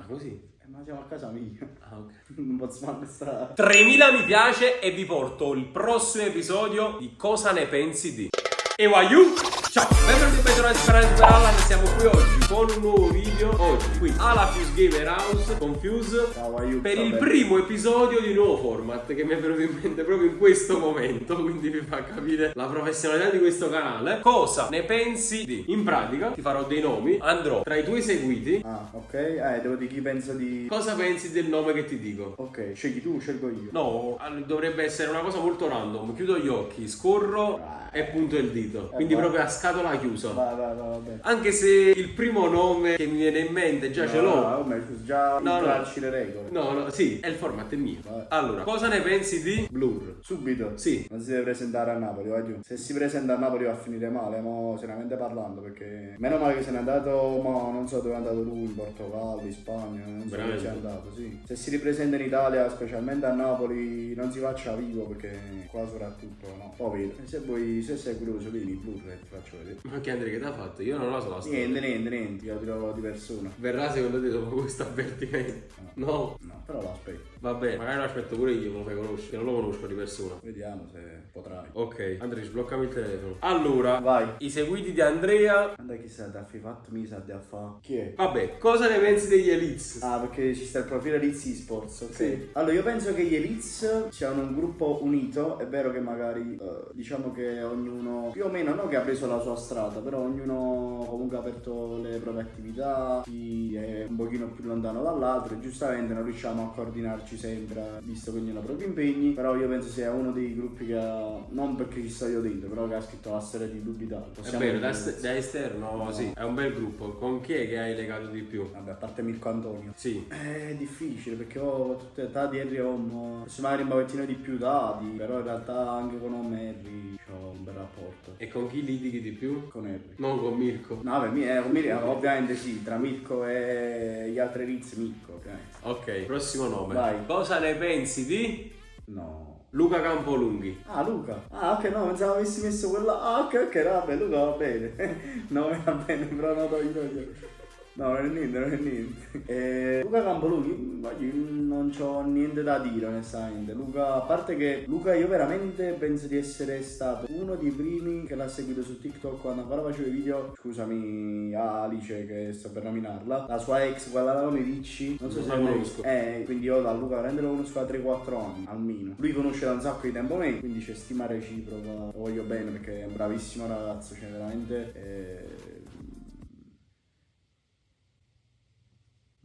Ah, così? Ma siamo a casa mia. Ah, ok. Non posso mandare sta... 3000 mi piace e vi porto il prossimo episodio di Cosa ne pensi di... E Wayu! Ciao, benvenuti in Bentornati Speralla, siamo qui oggi con un nuovo video. Oggi qui alla Fuse Gamer House con Fuse per il primo episodio di un nuovo format che mi è venuto in mente proprio in questo momento, quindi vi fa capire la professionalità di questo canale. Cosa ne pensi di? In pratica ti farò dei nomi, andrò tra i tuoi seguiti. Ah, ok, devo dire chi penso di... Cosa pensi del nome che ti dico? Ok, scegli tu o scelgo io? No, dovrebbe essere una cosa molto random. Chiudo gli occhi, scorro e punto il dito. Quindi proprio a scatola chiusa. Vai. Anche se il primo nome che mi viene in mente già ce l'ho. No, vabbè, già intralci le regole. No, sì, è il format è mio. Vai. Allora, cosa ne pensi di Blur? Subito? Sì. Non si deve presentare a Napoli, va giù. Se si presenta a Napoli va a finire male, mo seriamente parlando, perché meno male che se n'è andato, ma non so dove è andato lui, in Portogallo, in Spagna, non so dove sia andato, sì. Se si ripresenta in Italia, specialmente a Napoli, non si faccia vivo, perché qua soprattutto no. Poi vedi, se sei curioso, vieni, Blur e ti faccio vedere. Ma che Andrea che ti ha fatto? Io non lo so la storia. Niente, io ti trovo di persona. Verrà secondo te dopo questo avvertimento? No. No, però l'aspetto. Va bene, magari lo aspetto pure io, me lo fai conoscere, che non lo conosco di persona. Vediamo se potrai. Ok, Andrea, sbloccami il telefono. Allora, Vai. i seguiti di Andrea. Andai chissà, ti ha fatto, mi sa di fa. Chi è? Vabbè, cosa ne pensi degli Elites? Ah, perché ci sta il profilo Elites Esports, ok? Sì. Allora, io penso che gli Elites siano un gruppo unito. È vero che magari, diciamo che ognuno, più o meno, non che ha preso la sua strada, però ognuno comunque ha aperto le proprie attività, chi è un pochino più lontano dall'altro e giustamente non riusciamo a coordinarci sempre, visto che ognuno ha i propri impegni. Però io penso sia uno dei gruppi che ha, non perché ci sto io dentro, però che ha scritto la storia di Dubbi Italia. È vero, da esterno, no. Sì, è un bel gruppo. Con chi è che hai legato di più? Vabbè, a parte Mirko Antonio. Sì. È difficile perché ho tutte le età dietro, forse magari un pochettino di più dati, però in realtà anche con Harry ho un bel rapporto. E con chi litighi di più? Con Harry. Non con Mirko. No, con Mirko ovviamente sì, tra Mirko e gli altri Riz, Mirko ovviamente. Ok, prossimo nome. Vai. Cosa ne pensi di No. Luca Campolunghi? Ah, Luca. Ah, ok, no, pensavo avessi messo quella. Ah, ok, vabbè, Luca va bene. No, va bene, però no, toglio. No, non è niente. Luca Campolunghi, non c'ho niente da dire onestamente. Luca, a parte che Luca io veramente penso di essere stato uno dei primi che l'ha seguito su TikTok quando ancora facevo i video. Scusami Alice che sto per nominarla. La sua ex, quella là con i ricci. Non so se la conosco. Quindi io da Luca veramente lo conosco da 3-4 anni almeno. Lui conosce da un sacco di tempo me, quindi c'è stima reciproca. Lo voglio bene perché è un bravissimo ragazzo, cioè veramente.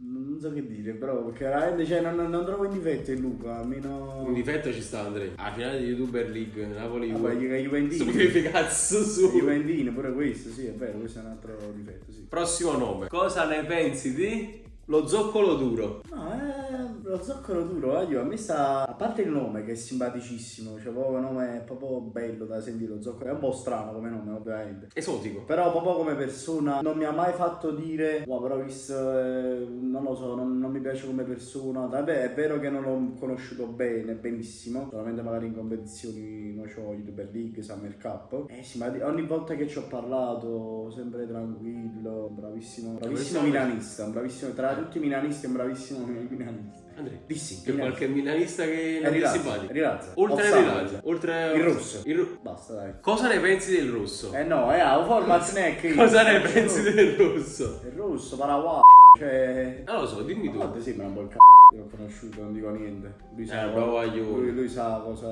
Non so che dire, però, perché veramente cioè, non trovo un difetto in Luca, almeno. Un difetto ci sta, Andrea. A finale di YouTuber League, Napoli. Vabbè, gli Juventini. Stupifi cazzo su. Gli Juventini, pure questo, sì, è vero, questo è un altro difetto, sì. Prossimo nome. Cosa ne pensi di lo zoccolo duro? No, lo zoccolo duro, a me sta. A parte il nome che è simpaticissimo, cioè proprio il nome è proprio bello da sentire, lo zoccolo. È un po' strano come nome, ovviamente. Esotico. Però proprio come persona non mi ha mai fatto dire, wow, però visto, non lo so, non mi piace come persona. Vabbè, è vero che non l'ho conosciuto bene, benissimo, solamente magari in competizioni, non c'ho YouTuber League, Summer Cup. Sì, ma ogni volta che ci ho parlato, sempre tranquillo, bravissimo milanista, un bravissimo, tra tutti i milanisti è un bravissimo milanista. Andrea, Dissi, c'è qualche milanista che non ti Rilazza, simpatico? Rilazza. Oltre a Rilazza, oltre il rosso. Il Basta, dai. Cosa ne pensi del rosso? No, un format snack. io. Cosa ne pensi del rosso? Il rosso, paraguay, cioè. Non lo so, dimmi tu. A volte sembra un po' il l'ho conosciuto, non dico niente. Lui sa, bravo lui sa cosa.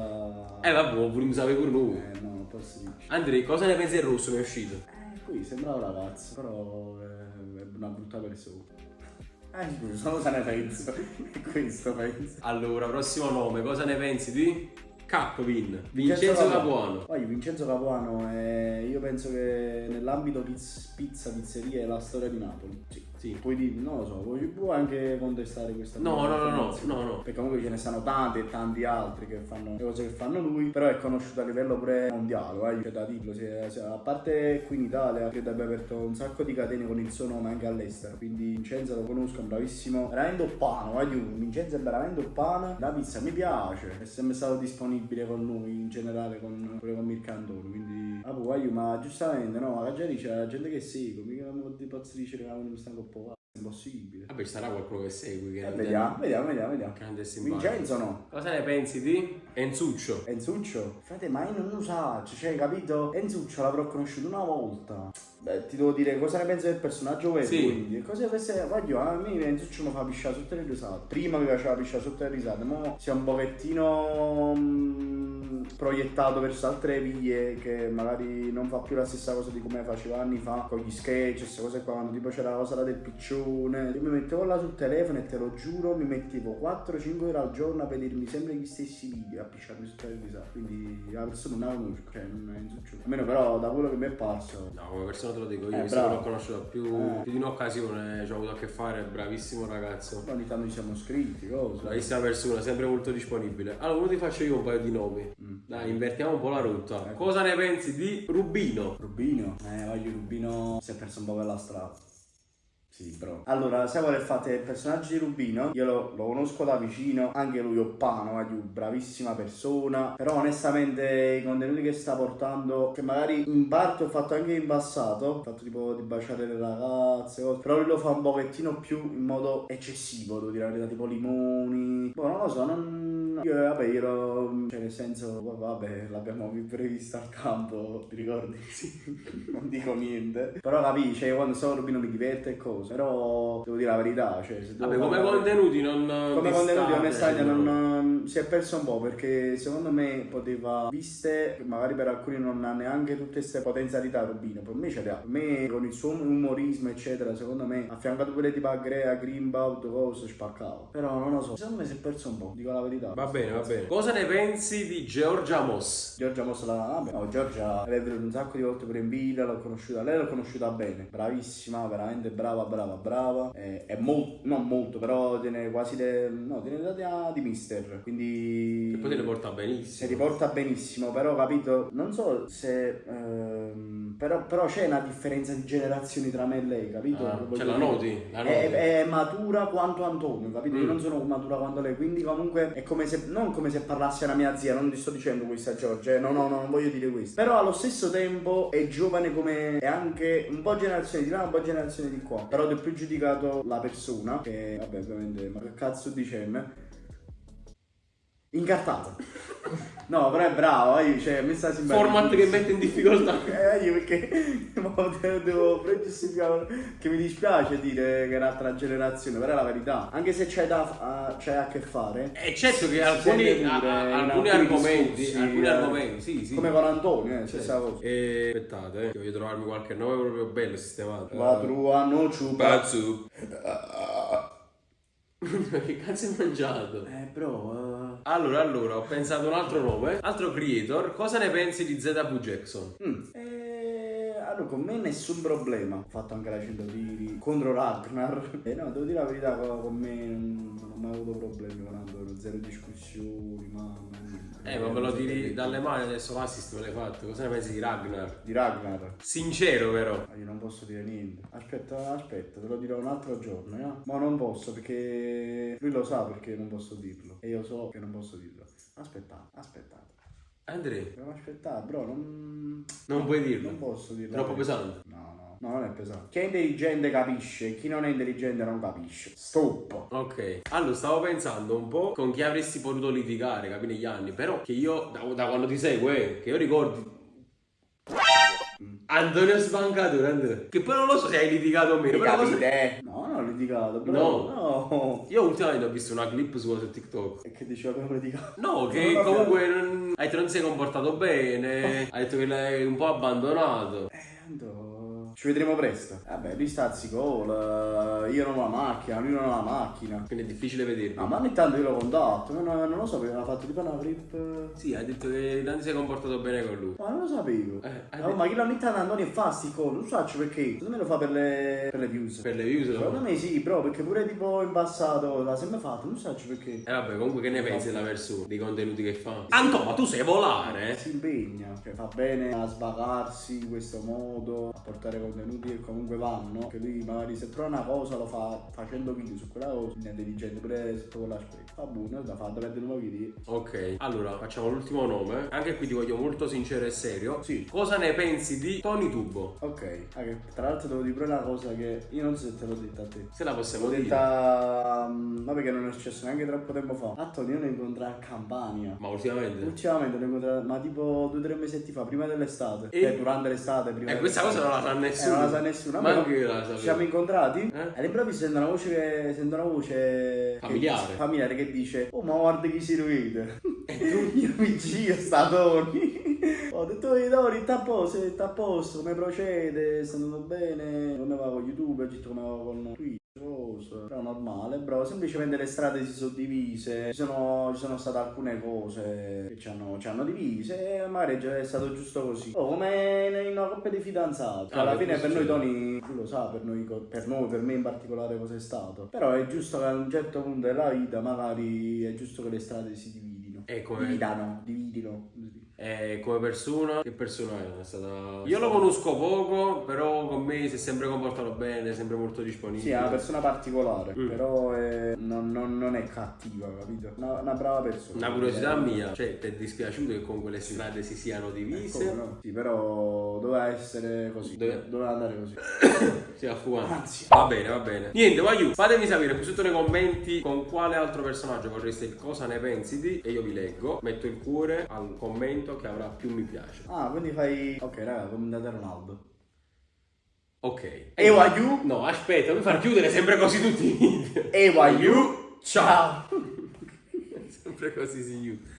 Vabbè, vogliamo sapere pure noi. No, non posso dire. Andrea, cosa ne pensi del rosso che è uscito? Qui sembrava un ragazzo, però è una brutta persona. Scusa, cosa ne penso? Questo penso. Allora, prossimo nome, cosa ne pensi di Capvin? Vincenzo Capuano. Poi Vincenzo Capuano io penso che nell'ambito pizza, pizzeria è la storia di Napoli. Sì. Puoi dire, non lo so, puoi anche contestare questa No. Perché comunque ce ne stanno tanti e tanti altri che fanno le cose che fanno lui, però è conosciuto a livello pure mondiale, c'è da dirlo, a parte qui in Italia, credo abbia aperto un sacco di catene con il suo nome anche all'estero, quindi Vincenzo lo conosco, è un bravissimo, veramente oppano, Vincenzo è veramente oppano, la pizza mi piace, è sempre stato disponibile con noi in generale, pure con Mirko Antonio, quindi ma giustamente no, magari c'è la gente che segue, mica non ti posso dire che mi stanno un po'. Impossibile. Vabbè, ci sarà qualcuno che segui. Che Vediamo. grande e simpatico. Vincenzo no? Cosa ne pensi di Enzuccio? Enzuccio? Frate, ma io non lo so, cioè, capito? Enzuccio l'avrò conosciuto una volta. Beh, ti devo dire cosa ne penso del personaggio web, Sì. quindi. Cosa pensi? Voglio, a me Enzuccio mi fa pisciare sotto le risate. Prima mi faceva pisciare sotto le risate, mo si è un pochettino proiettato verso altre vie che magari non fa più la stessa cosa di come faceva anni fa con gli sketch, queste cose qua, quando tipo c'era la cosa là del piccione. Io mi mettevo là sul telefono e te lo giuro, mi mettevo 4-5 ore al giorno a vedermi sempre gli stessi video, a pisciarmi sotto le risate. Quindi la persona non la conosco, cioè non è Enzuccio. Almeno però da quello che mi è parso. No, come persona te lo dico, io bravo. l'ho conosciuto più di un'occasione, ci ho avuto a che fare, bravissimo ragazzo. Ogni tanto ci siamo scritti, cosa. Bravissima persona, sempre molto disponibile. Allora, ora ti faccio io un paio di nomi. Dai, invertiamo un po' la rotta. Cosa ne pensi di Rubino? Rubino? Voglio Rubino si è perso un po' per la strada. Sì, bro. Allora, sai qual è il fatto del personaggio di Rubino? Io lo conosco da vicino, anche lui Oppano, bravissima persona. Però onestamente i contenuti che sta portando, che magari in parte ho fatto anche in passato, ho fatto tipo di baciare le ragazze, cose, però lui lo fa un pochettino più in modo eccessivo, devo dire la verità, tipo limoni. Boh, non lo so, cioè nel senso, vabbè, l'abbiamo prevista al campo, ti ricordi? Sì. Non dico niente. Però capisci, cioè, quando sto Rubino mi diverte e cose. Però devo dire la verità, cioè se Vabbè, come contenuti non come contenuti onestamente no. non si è perso un po', perché secondo me poteva, viste magari per alcuni non ha neanche tutte queste potenzialità Rubino, per me ce le ha. Per me con il suo umorismo eccetera, secondo me affiancato pure tipo a Greenbaud, cose spaccavo. Però non lo so, secondo me si è perso un po', dico la verità. Va bene, va bene. Cosa ne pensi di Giorgia Moss? Giorgia Moss Giorgia l'ho veduta un sacco di volte pure in villa, l'ho conosciuta, lei l'ho conosciuta bene, bravissima, veramente brava. È molto, non molto, però tiene quasi tiene l'età di mister, quindi Che poi te ne porta si benissimo. riporta benissimo, però capito, non so se però c'è una differenza di generazioni tra me e lei, capito? Cioè la noti? È matura quanto Antonio, capito? Io non sono matura quanto lei, quindi comunque è come se, non come se parlassi a una mia zia, non ti sto dicendo questa Giorgia, no, non voglio dire questo. Però allo stesso tempo è giovane, come è anche un po' generazione di là, un po' generazione di qua. Però ho più giudicato la persona, che vabbè ovviamente, ma che cazzo dice me? Incartato. No, però è bravo, cioè mi sta simpatico. Format che mette in difficoltà. Io perché devo giustificare che mi dispiace dire che è un'altra generazione, però è la verità. Anche se c'è a che fare. È certo che si alcuni argomenti, sì. Come con Antonio, stessa cosa. Aspettate, che voglio trovarmi qualche nome proprio bello sistemato. Quadruano ciupa. Pazzu. Che cazzo hai mangiato? Bro. Allora, ho pensato un altro nome, altro creator. Cosa ne pensi di ZV Jackson? Allora, con me nessun problema. Ho fatto anche la 100 tiri contro Ragnar. No, devo dire la verità, con me non ho mai avuto problemi con Antonio, zero discussioni, mamma mia. Ma ve lo tiri dalle mani adesso, l'assist me l'hai fatto. Cosa ne pensi di Ragnar? Di Ragnar? Sincero però. Io non posso dire niente. Aspetta, te lo dirò un altro giorno, Ma non posso, perché lui lo sa perché non posso dirlo. E io so che non posso dirlo. Aspettate. Andrea, Devo aspettare, bro, non puoi dirlo. Non posso dirlo. Troppo pesante. No, non è pesante. Chi è intelligente capisce, chi non è intelligente non capisce. Stop. Ok, allora stavo pensando un po' con chi avresti potuto litigare, capi, negli anni, però che io, da quando ti seguo, che io ricordi Antonio Sbancatore, Andrea, che poi non lo so se hai litigato o meno, però No, non ho litigato, bro. No. Io ultimamente ho visto una clip su TikTok. E che diceva che non litigato? No, che comunque hai detto non si è comportato bene, hai detto che l'hai un po' abbandonato. Ci vedremo presto. Vabbè, lui sta a Zicola, io non ho la macchina, lui non ha la macchina. Quindi è difficile vederlo. No, ma ogni tanto io lo contatto, non lo so, perché aveva fatto tipo una clip. Sì, hai detto che non si è comportato bene con lui. Ma non lo sapevo. Ma chi lo ogni tanto Antonio fa sti cose, non so perché. Secondo me lo fa per le views. Per le views? Secondo me sì, bro, perché pure tipo in passato l'ha sempre fatto, non so perché. Vabbè, comunque che ne pensi della persona, dei contenuti che fa? Anto, ma tu sai volare? Si impegna, cioè fa bene a svagarsi in questo modo, a portare contenuti che comunque vanno, che lui magari se trova una cosa lo fa facendo video su quella cosa, quindi è intelligente pure sotto quell'aspetto. Va buono, da fare da perdere nuovi video. Ok, allora facciamo l'ultimo nome. Anche qui ti voglio molto sincero e serio. Sì. Cosa ne pensi di Tony Tubo? Ok, anche, tra l'altro devo dire pure una cosa che io non so se te l'ho detta a te. Se la possiamo L'ho dire. detta, ma perché non è successo neanche troppo tempo fa. Antonio io lo incontrai a Campania. Ma ultimamente? Ultimamente lo incontrato, ma tipo 2 o 3 mesetti fa, prima dell'estate. E? Cioè, durante l'estate, prima Questa cosa non la sa nessuno. non la sa nessuno. Ma Però anche io la sapevo. ci siamo incontrati Eh? e all'improvviso sento una voce Familiare. che dice: oh, ma guarda chi si rivede. E tu? Io mi giro, sta Tony. Ho detto: Tony, sta a posto, come procede? Sta andando bene? Come va con YouTube? Ho detto come va con Twitch? Però normale, bro, semplicemente le strade si sono divise, ci sono state alcune cose che ci hanno divise e magari è stato giusto così. Oh, come in una coppia di fidanzati. Alla fine per noi Tony, tu lo sa, per me in particolare cosa è stato. Però è giusto che a un certo punto della vita magari è giusto che le strade si dividino. Dividino. Come persona, che persona è stata? Io lo conosco poco, però con me si è sempre comportato bene, è sempre molto disponibile. Sì, è una persona particolare, però non è cattiva, capito? Una brava persona. Una curiosità mia, cioè ti è dispiaciuto che con quelle strade si siano divise? No? Sì, però doveva essere così, doveva andare così. Sì, affumando. Anzi. Va bene. Niente, voglio. Fatemi sapere qui sotto nei commenti con quale altro personaggio vorreste il cosa ne pensi di e io vi leggo. Metto il cuore al commento che avrà più mi piace. Ah, quindi fai... Ok, raga, commentate Ronaldo. Ok. Ewayu. No, aspetta, non far chiudere sempre così tutti i video. Ewayu. Ciao. Sempre così si chiude.